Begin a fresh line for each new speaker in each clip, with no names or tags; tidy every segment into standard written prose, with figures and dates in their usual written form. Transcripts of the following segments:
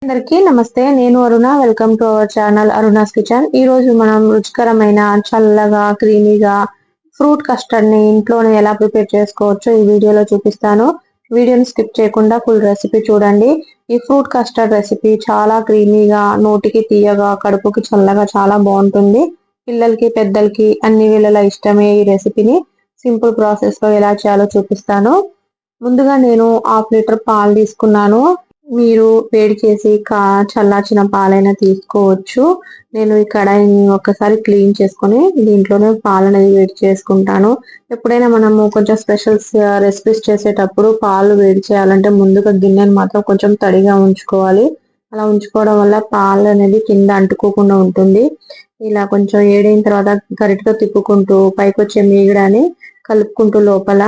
అందరికీ నమస్తే. నేను Aruna. Welcome to our channel Aruna's kitchen. ఈ రోజు మనం రుచికరమైన చల్లగా క్రీమీగా ఫ్రూట్ కస్టర్డ్ ని ఇంట్లోనే ఎలా ప్రిపేర్ చేసుకోవచ్చో ఈ వీడియోలో చూపిస్తాను. వీడియోని స్కిప్ చేయకుండా ఫుల్ రెసిపీ చూడండి. ఈ ఫ్రూట్ కస్టర్డ్ రెసిపీ చాలా క్రీమీగా, నోటికి తీయగా, కడుపుకి చల్లగా చాలా బాగుంటుంది. పిల్లలకి పెద్దలకి అన్ని వేళలా ఇష్టమే ఈ రెసిపీని. సింపుల్ ప్రాసెస్ లో ఎలా చేయాలో చూపిస్తాను. ముందుగా నేను 1/2 లీటర్ పాలు తీసుకున్నాను. మీరు వేడి చేసి చల్లార్చిన పాలైనా తీసుకోవచ్చు. నేను ఈ కడాయిని ఒకసారి క్లీన్ చేసుకొని దీంట్లోనే పాలు అనేది వేడి చేసుకుంటాను. ఎప్పుడైనా మనము కొంచెం స్పెషల్ రెసిపీస్ చేసేటప్పుడు పాలు వేడి చేయాలంటే ముందుగా గిన్నెని మాత్రం కొంచెం తడిగా ఉంచుకోవాలి. అలా ఉంచుకోవడం వల్ల పాలు అనేది కింద అంటుకోకుండా ఉంటుంది. ఇలా కొంచెం వేడైన తర్వాత గరిటతో తిప్పుకుంటూ పైకి వచ్చే మీగడని కలుపుకుంటూ లోపల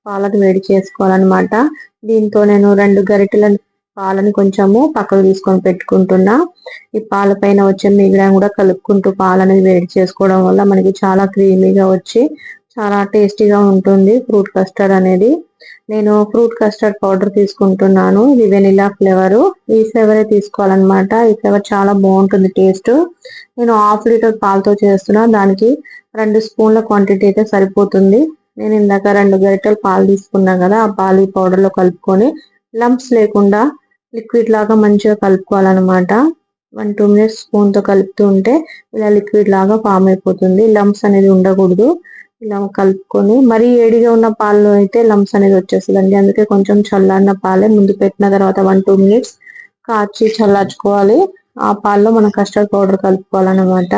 పాలను వేడి చేసుకోవాలన్నమాట. దీంతో నేను 2 గరిటెల పాలని కొంచెము పక్కకు తీసుకొని పెట్టుకుంటున్నా. ఈ పాల పైన వచ్చే మీగడని కూడా కలుపుకుంటూ పాలని వేడి చేసుకోవడం వల్ల మనకి చాలా క్రీమీగా వచ్చి చాలా టేస్టీగా ఉంటుంది ఫ్రూట్ కస్టర్డ్ అనేది. నేను ఫ్రూట్ కస్టర్డ్ పౌడర్ తీసుకుంటున్నాను. ఇది వెనిలా ఫ్లేవర్. ఈ ఫ్లేవరే తీసుకోవాలన్నమాట. ఈ ఫ్లేవర్ చాలా బాగుంటుంది టేస్ట్. నేను 1/2 లీటర్ పాలతో చేస్తున్నా. దానికి 2 స్పూన్ల క్వాంటిటీ అయితే సరిపోతుంది. నేను ఇందాక 2 గరిటెలు పాలు తీసుకున్నా కదా, ఆ పాలు ఈ పౌడర్ లో కలుపుకొని లంప్స్ లేకుండా లిక్విడ్ లాగా మంచిగా కలుపుకోవాలన్నమాట. 1-2 మినిట్స్ స్పూన్ తో కలుపుతూ ఉంటే ఇలా లిక్విడ్ లాగా ఫామ్ అయిపోతుంది. లంప్స్ అనేది ఉండకూడదు. ఇలా కలుపుకొని మరీ వేడిగా ఉన్న పాలలో అయితే లంప్స్ అనేది వచ్చేస్తుందండి. అందుకే కొంచెం చల్లారిన పాలే ముందు పెట్టిన తర్వాత 1-2 మినిట్స్ కాచి చల్లార్చుకోవాలి. ఆ పాలలో మనం కస్టర్డ్ పౌడర్ కలుపుకోవాలన్నమాట.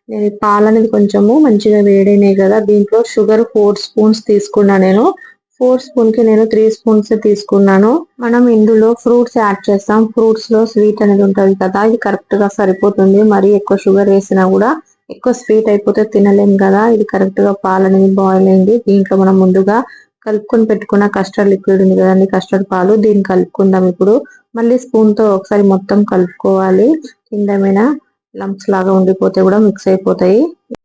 నేను ఈ పాలు అనేది కొంచెము మంచిగా వేడైనాయి కదా, దీంట్లో షుగర్ 4 స్పూన్స్ తీసుకున్నా. నేను 4 స్పూన్ కి నేను 3 స్పూన్స్ తీసుకున్నాను. మనం ఇందులో ఫ్రూట్స్ యాడ్ చేస్తాం. ఫ్రూట్స్ లో స్వీట్ అనేది ఉంటుంది కదా, ఇది కరెక్ట్ గా సరిపోతుంది. మరి ఎక్కువ షుగర్ వేసినా కూడా ఎక్కువ స్వీట్ అయిపోతే తినలేం కదా. ఇది కరెక్ట్ గా పాలు అనేది బాయిల్ అయింది. దీంట్లో మనం ముందుగా కలుపుకొని పెట్టుకున్న కస్టర్డ్ లిక్విడ్ ఉంది కదండి, కస్టర్డ్ పాలు, దీన్ని కలుపుకుందాం. ఇప్పుడు మళ్ళీ స్పూన్ తో ఒకసారి మొత్తం కలుపుకోవాలి. కిందమైనా లంప్స్ లాగా ఉండిపోతే కూడా మిక్స్ అయిపోతాయి.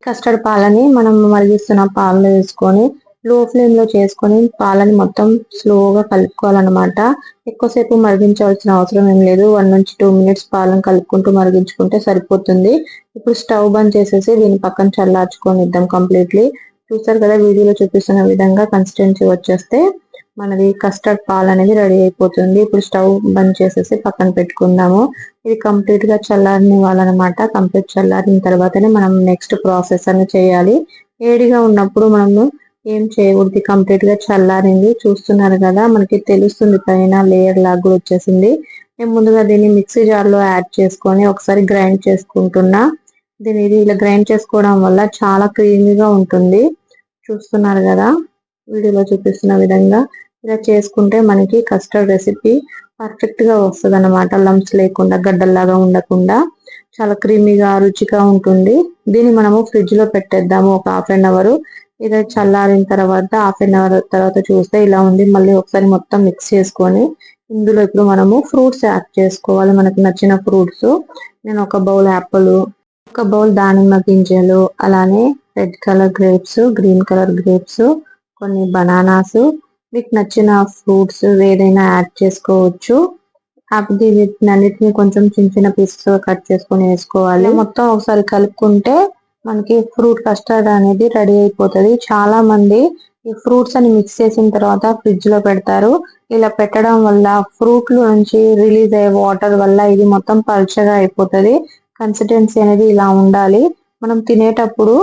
కస్టర్డ్ పాలని మనం మరిగిస్తున్న పాలలో వేసుకొని లో ఫ్లేమ్ లో చేసుకొని పాలని మొత్తం స్లోగా కలుపుకోవాలన్నమాట. ఎక్కువసేపు మరిగించవలసిన అవసరం ఏం లేదు. 1-2 మినిట్స్ పాలను కలుపుకుంటూ మరిగించుకుంటే సరిపోతుంది. ఇప్పుడు స్టవ్ బంద్ చేసేసి దీన్ని పక్కన చల్లార్చుకొనిద్దాం కంప్లీట్లీ. చూసారు కదా, వీడియోలో చూపిస్తున్న విధంగా కన్సిస్టెన్సీ వచ్చేస్తే మనది కస్టర్డ్ పాలు అనేది రెడీ అయిపోతుంది. ఇప్పుడు స్టవ్ బంద్ చేసేసి పక్కన పెట్టుకుందాము. ఇది కంప్లీట్ గా చల్లారనివ్వాలన్నమాట. కంప్లీట్ చల్లారిన తర్వాతనే మనం నెక్స్ట్ ప్రాసెస్ అని చేయాలి. వేడిగా ఉన్నప్పుడు మనము ఏం చేయకూడదు. కంప్లీట్ గా చల్లారింది. చూస్తున్నారు కదా, మనకి తెలుస్తుంది పైన లేయర్ లాగా వచ్చేసింది. నేను ముందుగా దీన్ని మిక్సీ జార్ లో యాడ్ చేసుకొని ఒకసారి గ్రైండ్ చేసుకుంటున్నా. దీన్ని ఇలా గ్రైండ్ చేసుకోవడం వల్ల చాలా క్రీమీగా ఉంటుంది. చూస్తున్నారు కదా, వీడియోలో చూపిస్తున్న విధంగా ఇలా చేసుకుంటే మనకి కస్టర్డ్ రెసిపీ పర్ఫెక్ట్ గా వస్తుంది అన్నమాట. లంప్స్ లేకుండా, గడ్డల్లాగా ఉండకుండా చాలా క్రీమీగా రుచిగా ఉంటుంది. దీన్ని మనము ఫ్రిడ్జ్ లో పెట్టేద్దాము ఒక 1/2 అవర్. ఇది చల్లారిన తర్వాత 1/2 అవర్ తర్వాత చూస్తే ఇలా ఉంది. మళ్ళీ ఒకసారి మొత్తం మిక్స్ చేసుకొని ఇందులో ఇప్పుడు మనము ఫ్రూట్స్ యాడ్ చేసుకోవాలి, మనకు నచ్చిన ఫ్రూట్స్. నేను ఒక బౌల్ యాపిల్, ఒక బౌల్ దానిమ్మ గింజలు, అలానే red colour grapes, green colour grapes, కొన్ని బనానాస్, మీకు నచ్చిన ఫ్రూట్స్ ఏదైనా యాడ్ చేసుకోవచ్చు. వీటినన్నిటిని కొంచెం చిన్న చిన్న పీసెస్ కట్ చేసుకొని వేసుకోవాలి. మొత్తం ఒకసారి కలుపుకుంటే మనకి ఫ్రూట్ కస్టర్డ్ అనేది రెడీ అయిపోతుంది. చాలా మంది ఈ ఫ్రూట్స్ అని మిక్స్ చేసిన తర్వాత ఫ్రిడ్జ్ లో పెడతారు. ఇలా పెట్టడం వల్ల ఫ్రూట్ లో నుంచి రిలీజ్ అయ్యే వాటర్ వల్ల ఇది మొత్తం పల్చగా అయిపోతుంది. కన్సిస్టెన్సీ అనేది ఇలా ఉండాలి. మనం తినేటప్పుడు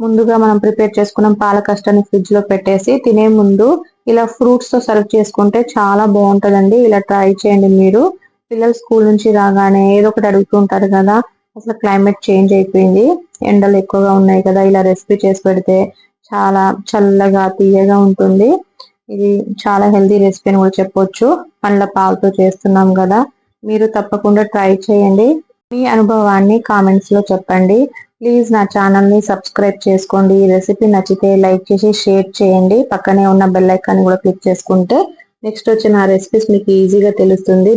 ముందుగా మనం ప్రిపేర్ చేసుకున్న పాల కస్టర్డ్ ఫ్రిడ్జ్ లో పెట్టేసి తినే ముందు ఇలా ఫ్రూట్స్ తో సర్వ్ చేసుకుంటే చాలా బాగుంటదండి. ఇలా ట్రై చేయండి మీరు. పిల్లలు స్కూల్ నుంచి రాగానే ఏదో ఒకటి అడుగుతుంటారు కదా, అసలు క్లైమేట్ చేంజ్ అయిపోయింది, ఎండలు ఎక్కువగా ఉన్నాయి కదా, ఇలా రెసిపీ చేసి పెడితే చాలా చల్లగా తీయగా ఉంటుంది. ఇది చాలా హెల్తీ రెసిపీ అని కూడా చెప్పొచ్చు. పండ్ల పాలతో చేస్తున్నాం కదా, మీరు తప్పకుండా ట్రై చేయండి. మీ అనుభవాన్ని కామెంట్స్ లో చెప్పండి. ప్లీజ్ నా ఛానల్ ని సబ్స్క్రైబ్ చేసుకోండి. ఈ రెసిపీ నచ్చితే లైక్ చేసి షేర్ చేయండి. పక్కనే ఉన్న బెల్ ఐకాన్ కూడా క్లిక్ చేసుకుంటే నెక్స్ట్ వచ్చిన రెసిపీస్ మీకు ఈజీగా తెలుస్తుంది.